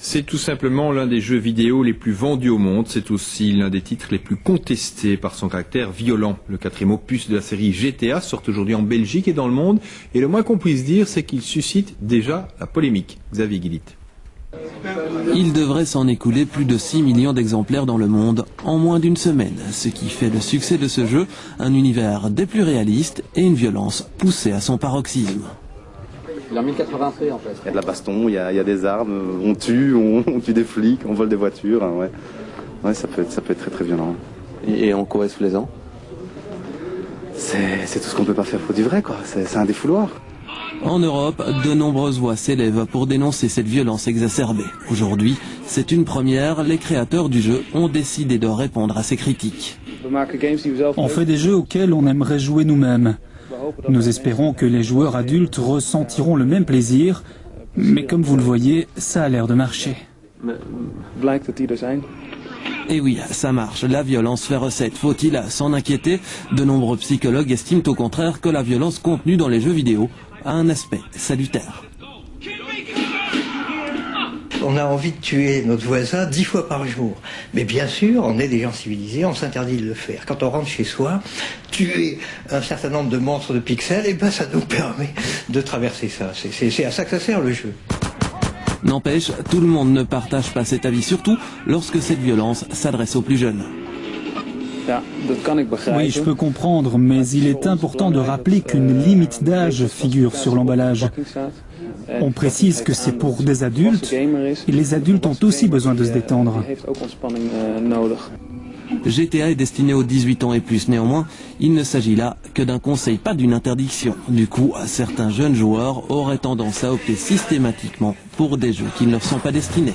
C'est tout simplement l'un des jeux vidéo les plus vendus au monde. C'est aussi l'un des titres les plus contestés par son caractère violent. Le 4e opus de la série GTA sort aujourd'hui en Belgique et dans le monde. Et le moins qu'on puisse dire, c'est qu'il suscite déjà la polémique. Xavier Guillit. Il devrait s'en écouler plus de 6 millions d'exemplaires dans le monde en moins d'une semaine. Ce qui fait le succès de ce jeu, un univers des plus réalistes et une violence poussée à son paroxysme. Il est en 1083 en fait. Il y a de la baston, il y a des armes, on tue des flics, on vole des voitures. Hein, ouais. Ouais, ça peut être très très violent. Et en quoi est-ce plaisant? C'est tout ce qu'on peut pas faire pour du vrai, quoi. C'est un défouloir. En Europe, de nombreuses voix s'élèvent pour dénoncer cette violence exacerbée. Aujourd'hui, c'est une première, les créateurs du jeu ont décidé de répondre à ces critiques. On fait des jeux auxquels on aimerait jouer nous-mêmes. Nous espérons que les joueurs adultes ressentiront le même plaisir, mais comme vous le voyez, ça a l'air de marcher. Et oui, ça marche, la violence fait recette. Faut-il s'en inquiéter? De nombreux psychologues estiment au contraire que la violence contenue dans les jeux vidéo a un aspect salutaire. On a envie de tuer notre voisin 10 fois par jour. Mais bien sûr, on est des gens civilisés, on s'interdit de le faire. Quand on rentre chez soi, tuer un certain nombre de monstres de pixels, et ben ça nous permet de traverser ça. C'est à ça que ça sert le jeu. N'empêche, tout le monde ne partage pas cet avis, surtout lorsque cette violence s'adresse aux plus jeunes. Oui, je peux comprendre, mais il est important de rappeler qu'une limite d'âge figure sur l'emballage. On précise que c'est pour des adultes, et les adultes ont aussi besoin de se détendre. GTA est destiné aux 18 ans et plus. Néanmoins, il ne s'agit là que d'un conseil, pas d'une interdiction. Du coup, certains jeunes joueurs auraient tendance à opter systématiquement pour des jeux qui ne leur sont pas destinés.